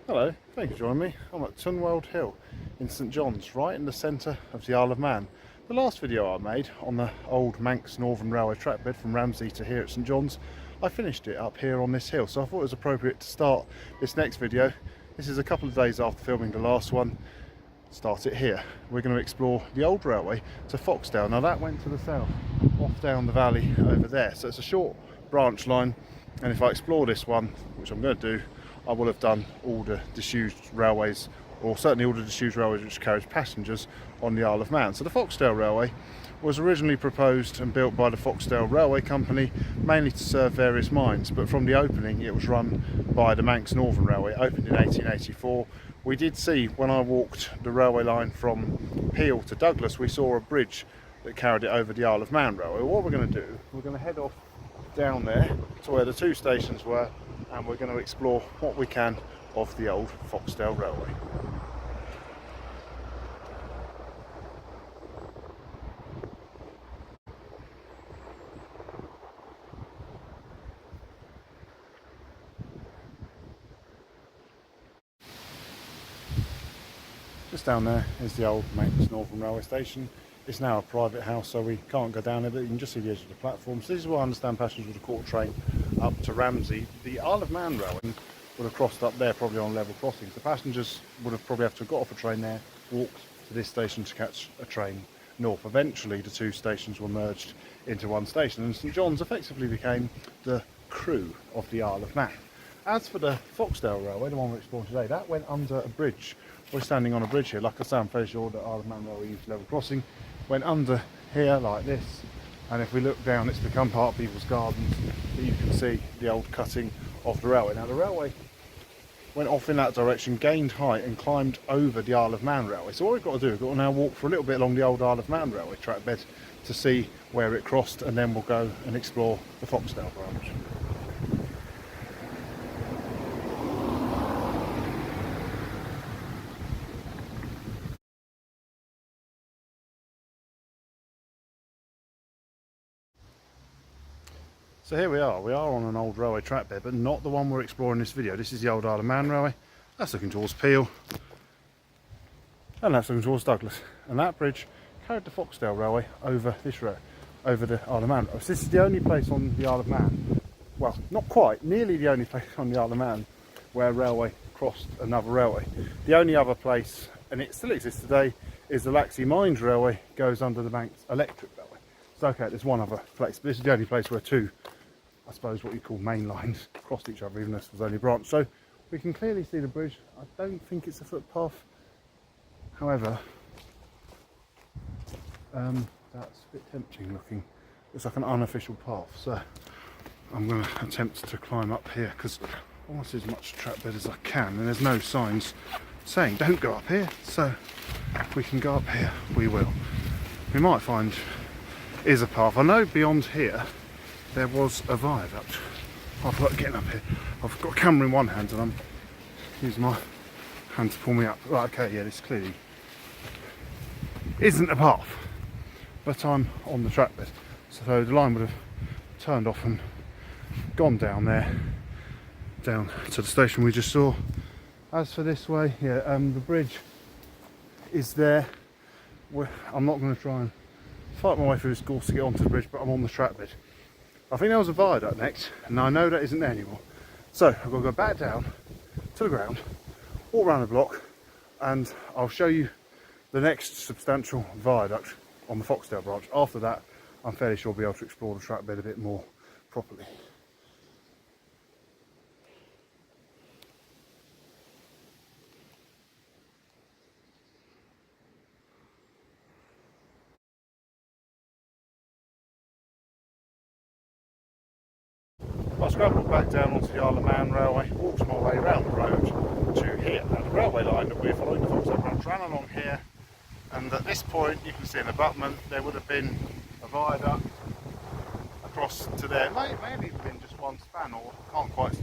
Hello, thank you for joining me. I'm at Tunweld Hill in St John's, right in the centre of the Isle of Man. The last video I made on the old Manx Northern Railway track bed from Ramsey to here at St John's, I finished it up here on this hill, so I thought it was appropriate to start this next video. This is a couple of days after filming the last one. Start it here. We're going to explore the old railway to Foxdale. Now that went to the south, off down the valley over there, so it's a short branch line, and if I explore this one, which I'm going to do, I will have done all the disused railways, or certainly all the disused railways which carried passengers on the Isle of Man. So the Foxdale Railway was originally proposed and built by the Foxdale Railway Company, mainly to serve various mines, but from the opening it was run by the Manx Northern Railway. It opened in 1884. We did see, when I walked the railway line from Peel to Douglas, we saw a bridge that carried it over the Isle of Man Railway. What we're going to do, we're going to head off down there to where the two stations were, and we're going to explore what we can of the old Foxdale Railway. Just down there is the old Manx Northern Railway Station. It's now a private house, so we can't go down there, but you can just see the edge of the platform. So this is where I understand passengers would have caught a train up to Ramsey. The Isle of Man Railway would have crossed up there, probably on level crossings. The passengers would have probably have to have got off a train there, walked to this station to catch a train north. Eventually the two stations were merged into one station, and St John's effectively became the crew of the Isle of Man. As for the Foxdale Railway, the one we're exploring today, that went under a bridge. We're standing on a bridge here. Like I say, I'm fairly sure that Isle of Man Railway used level crossing. Went under here like this, and if we look down, it's become part of people's gardens, but you can see the old cutting of the railway. Now the railway went off in that direction, gained height and climbed over the Isle of Man Railway. So what we've got to do, we've got to now walk for a little bit along the old Isle of Man Railway track bed to see where it crossed, and then we'll go and explore the Foxdale branch. So here we are on an old railway track bed, but not the one we're exploring in this video. This is the old Isle of Man Railway. That's looking towards Peel, and that's looking towards Douglas. And that bridge carried the Foxdale Railway over this road, over the Isle of Man. So this is the only place on the Isle of Man, well, not quite, nearly the only place on the Isle of Man where a railway crossed another railway. The only other place, and it still exists today, is the Laxey Mines Railway, goes under the Manx Electric Railway. So okay, there's one other place, but this is the only place where two, I suppose what you call main lines, crossed each other, even though this was only a branch. So we can clearly see the bridge. I don't think it's a footpath. However, that's a bit tempting looking. It's like an unofficial path. So I'm going to attempt to climb up here because I want to see as much track bed as I can. And there's no signs saying don't go up here. So if we can go up here, we will. We might find is a path. I know beyond here there was a viaduct. I've got getting up here. I've got a camera in one hand and I'm using my hand to pull me up. Right, okay, yeah, this clearly isn't a path, but I'm on the track bed, so the line would have turned off and gone down there, down to the station we just saw. As for this way, yeah, the bridge is there. I'm not going to try and fight my way through this gorse to get onto the bridge, but I'm on the track bed. I think there was a viaduct next, and I know that isn't there anymore. So I've got to go back down to the ground, walk around the block, and I'll show you the next substantial viaduct on the Foxdale branch. After that, I'm fairly sure I'll be able to explore the track bed a bit more properly. I scrambled back down onto the Isle of Man Railway, walked my way around the road to here. Now the railway line that we're following, the Foxdale branch, ran along here, and at this point you can see an abutment. There would have been a viaduct across to there. It may have even been just one span, or can't quite.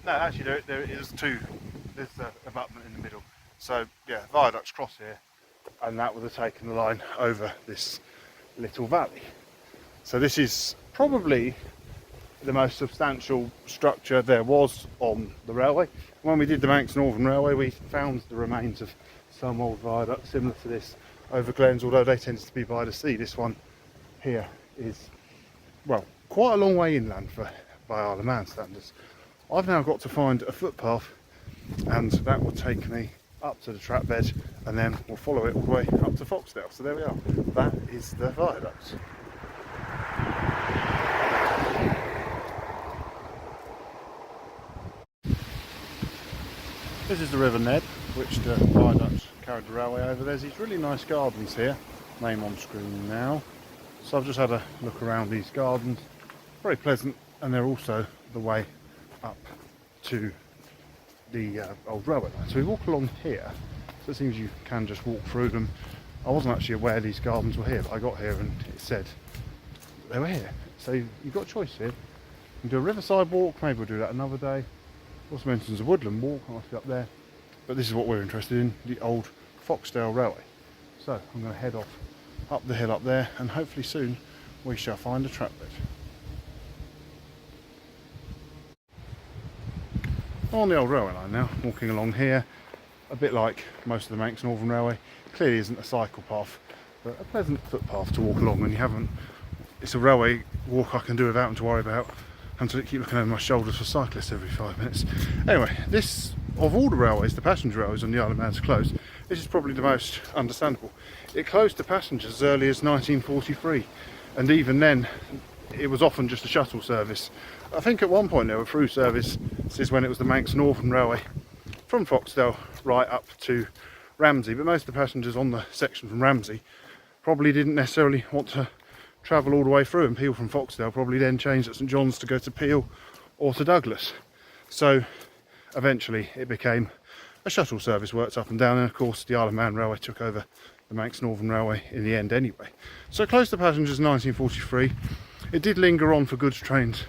No, actually there is two. There's an abutment in the middle. So yeah, viaducts cross here, and that would have taken the line over this little valley. So this is probably the most substantial structure there was on the railway. When we did the Manx Northern Railway, we found the remains of some old viaduct similar to this over Glens, although they tended to be by the sea. This one here is, well, quite a long way inland by Isle of Man standards. I've now got to find a footpath, and that will take me up to the trap bed, and then we'll follow it all the way up to Foxdale. So there we are, that is the viaduct. This is the River Ned, which the viaduct carried the railway over. There's these really nice gardens here, name on screen now. So I've just had a look around these gardens, very pleasant, and they're also the way up to the old railway line. So we walk along here, so it seems you can just walk through them. I wasn't actually aware these gardens were here, but I got here and it said they were here. So you've got a choice here. You can do a riverside walk, maybe we'll do that another day. Also mentions a woodland walk, I must be up there. But this is what we're interested in, the old Foxdale Railway. So I'm going to head off up the hill up there, and hopefully soon we shall find a trap bed. On the old railway line now, walking along here, a bit like most of the Manx Northern Railway. Clearly isn't a cycle path, but a pleasant footpath to walk along, and you haven't, it's a railway walk I can do without having to worry about and to keep looking over my shoulders for cyclists every 5 minutes. Anyway, this, of all the railways, the passenger railways on the Isle of Man's closed, this is probably the most understandable. It closed to passengers as early as 1943, and even then it was often just a shuttle service. I think at one point there were through services when it was the Manx Northern Railway from Foxdale right up to Ramsey, but most of the passengers on the section from Ramsey probably didn't necessarily want to travel all the way through, and people from Foxdale probably then changed at St John's to go to Peel or to Douglas. So eventually it became a shuttle service, worked up and down, and of course the Isle of Man Railway took over the Manx Northern Railway in the end anyway. So it closed to passengers in 1943. It did linger on for goods trains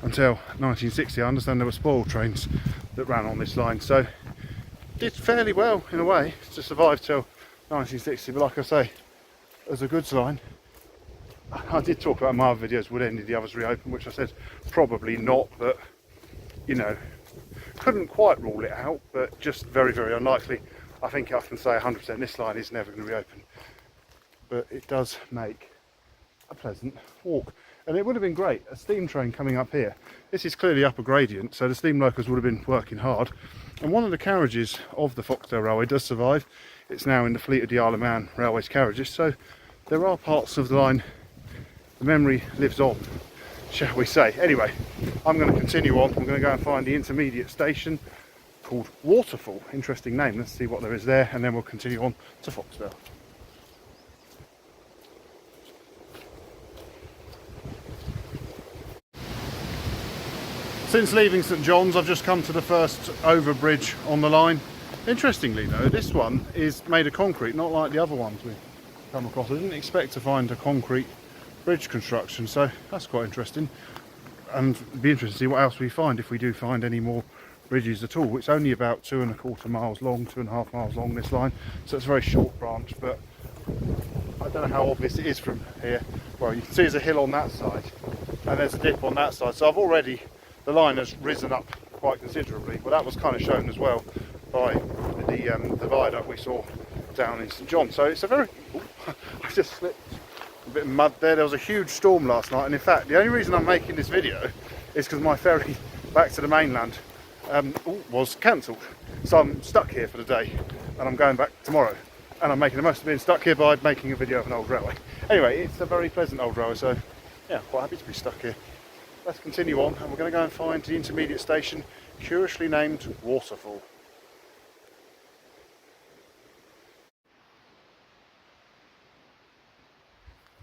until 1960. I understand there were spoil trains that ran on this line, so it did fairly well in a way to survive till 1960. But like I say, as a goods line, I did talk about in my other videos, would any of the others reopen, which I said probably not, but you know, couldn't quite rule it out, but just very, very unlikely. I think I can say 100% this line is never going to reopen, but it does make a pleasant walk. And it would have been great, a steam train coming up here. This is clearly upper gradient, so the steam locos would have been working hard. And one of the carriages of the Foxdale Railway does survive. It's now in the fleet of the Isle of Man Railway's carriages, so there are parts of the line, the memory lives on, shall we say. Anyway, I'm going to continue on. I'm going to go and find the intermediate station called Waterfall. Interesting name. Let's see what there is there, and then we'll continue on to Foxdale. Since leaving St John's, I've just come to the first overbridge on the line. Interestingly though, this one is made of concrete, not like the other ones we've come across. I didn't expect to find a concrete bridge construction, so that's quite interesting. And it'd be interesting to see what else we find, if we do find any more bridges at all. It's only about 2¼ miles long, 2.5 miles long, this line, so it's a very short branch, but I don't know how obvious it is from here. Well, you can see there's a hill on that side and there's a dip on that side, so I've already, the line has risen up quite considerably. Well, that was kind of shown as well by the viaduct we saw down in St John. So it's a very, I just slipped a bit of mud there. There was a huge storm last night, and in fact the only reason I'm making this video is because my ferry back to the mainland was cancelled. So I'm stuck here for the day, and I'm going back tomorrow, and I'm making the most of being stuck here by making a video of an old railway. Anyway, it's a very pleasant old railway, so yeah, quite happy to be stuck here. Let's continue on, and we're going to go and find the intermediate station, curiously named Waterfall.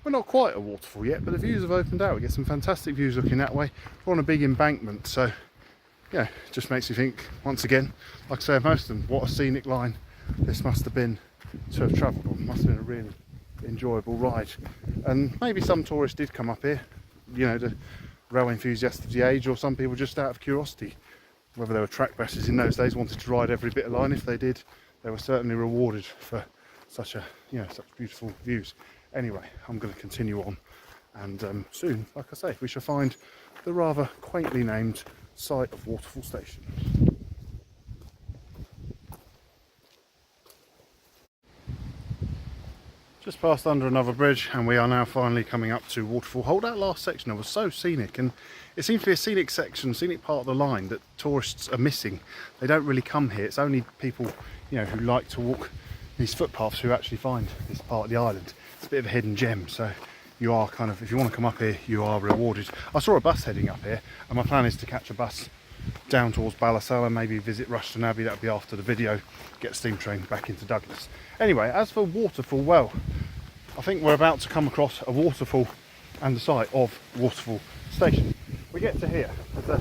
We're not quite a waterfall yet, but the views have opened out. We get some fantastic views looking that way. We're on a big embankment, so yeah, it just makes you think, once again, like I say, most of them, what a scenic line this must have been to have travelled on. Must have been a really enjoyable ride. And maybe some tourists did come up here, you know, the railway enthusiasts of the age, or some people just out of curiosity. Whether they were track bashers in those days, wanted to ride every bit of line. If they did, they were certainly rewarded for such a, you know, such beautiful views. Anyway, I'm going to continue on And soon, like I say, we shall find the rather quaintly named site of Waterfall Station. Just passed under another bridge and we are now finally coming up to Waterfall. Hold, that last section was so scenic, and it seems to be a scenic section, scenic part of the line that tourists are missing. They don't really come here. It's only people, you know, who like to walk these footpaths who actually find this part of the island. It's a bit of a hidden gem, so you are kind of, if you want to come up here, you are rewarded. I saw a bus heading up here and my plan is to catch a bus down towards Ballasalla, maybe visit Rushton Abbey. That'll be after the video, get a steam train back into Douglas. Anyway, as for Waterfall, well, I think we're about to come across a waterfall and the site of Waterfall Station. We get to here, there's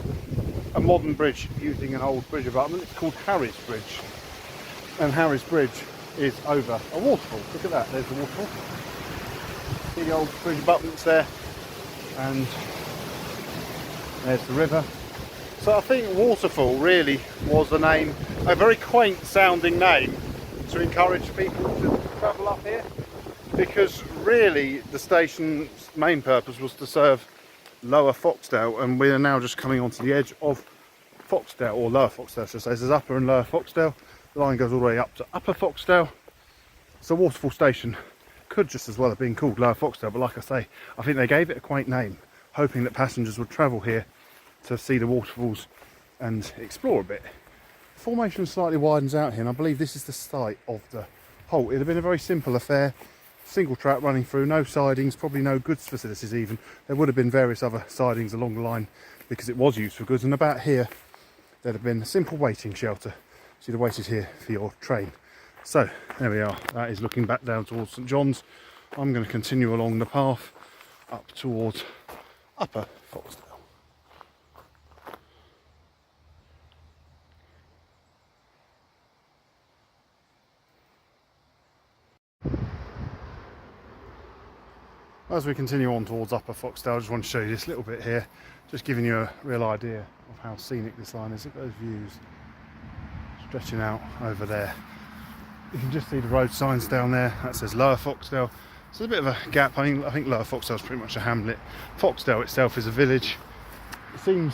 a modern bridge using an old bridge abutment. It's called Harry's Bridge, and Harry's Bridge is over a waterfall. Look at that, there's the waterfall. See the old bridge abutments there, and there's the river. So I think Waterfall really was the name, a very quaint sounding name to encourage people to travel up here, because really the station's main purpose was to serve Lower Foxdale, and we are now just coming onto the edge of Foxdale, or Lower Foxdale I should say. There's Upper and Lower Foxdale. The line goes all the way up to Upper Foxdale. So Waterfall Station could just as well have been called Lower Foxdale, but like I say, I think they gave it a quaint name, hoping that passengers would travel here to see the waterfalls and explore a bit. The formation slightly widens out here, and I believe this is the site of the halt. It had been a very simple affair, single track running through, no sidings, probably no goods facilities even. There would have been various other sidings along the line because it was used for goods, and about here there'd have been a simple waiting shelter. See, the wait is here for your train. So there we are, that is looking back down towards St John's. I'm going to continue along the path up towards Upper Foxdale. As we continue on towards Upper Foxdale, I just want to show you this little bit here, just giving you a real idea of how scenic this line is. Look at those views stretching out over there. You can just see the road signs down there. That says Lower Foxdale. So there's a bit of a gap. I think Lower Foxdale is pretty much a hamlet. Foxdale itself is a village. It seems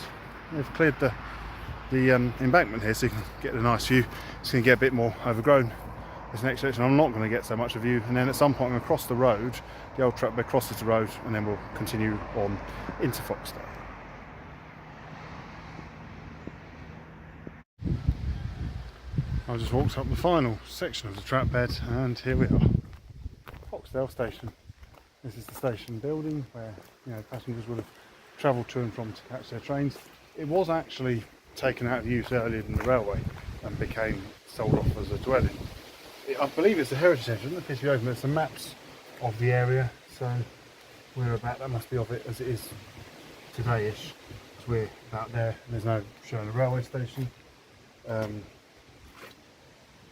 they've cleared the embankment here so you can get a nice view. It's going to get a bit more overgrown. This next section I'm not going to get so much of a view, and then at some point I'm going to cross the road, the old track bed crosses the road, and then we'll continue on into Foxdale. I just walked up the final section of the track bed, and here we are, Foxdale Station. This is the station building where, you know, passengers would have travelled to and from to catch their trains. It was actually taken out of use earlier than the railway and became sold off as a dwelling. I believe it's a heritage centre. Look, if you open, there's some maps of the area, so we're about, that must be of it as it is today-ish. So we're about there. There's no showing a railway station.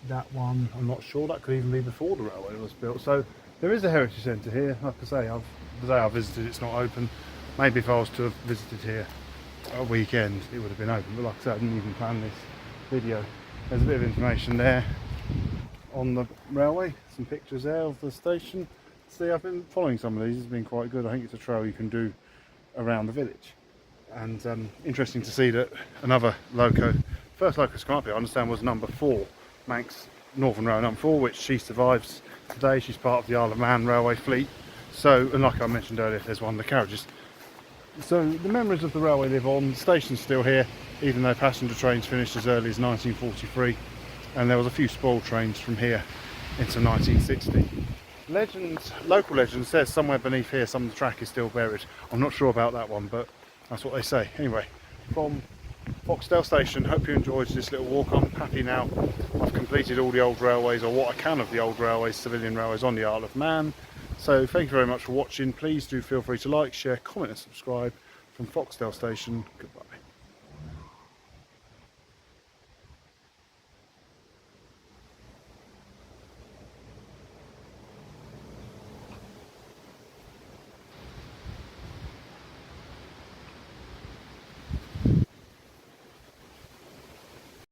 That one, I'm not sure, that could even be before the railway was built. So there is a heritage centre here. Like I say, the day I visited, it's not open. Maybe if I was to have visited here a weekend, it would have been open. But like I said, I didn't even plan this video. There's a bit of information there on the railway, some pictures there of the station. See, I've been following some of these, it's been quite good. I think it's a trail you can do around the village. And interesting to see that another loco, first loco to come up here, I understand, was number 4, Manx Northern Railway number 4, which she survives today. She's part of the Isle of Man railway fleet. So, and like I mentioned earlier, there's one of the carriages. So the memories of the railway live on. The station's still here, even though passenger trains finished as early as 1943. And there was a few spoiled trains from here into 1960. Local legend says somewhere beneath here some of the track is still buried. I'm not sure about that one, but that's what they say. Anyway, from Foxdale Station, hope you enjoyed this little walk. I'm happy now. I've completed all the old railways, or what I can of the old railways, civilian railways on the Isle of Man. So thank you very much for watching. Please do feel free to like, share, comment and subscribe. From Foxdale Station, goodbye.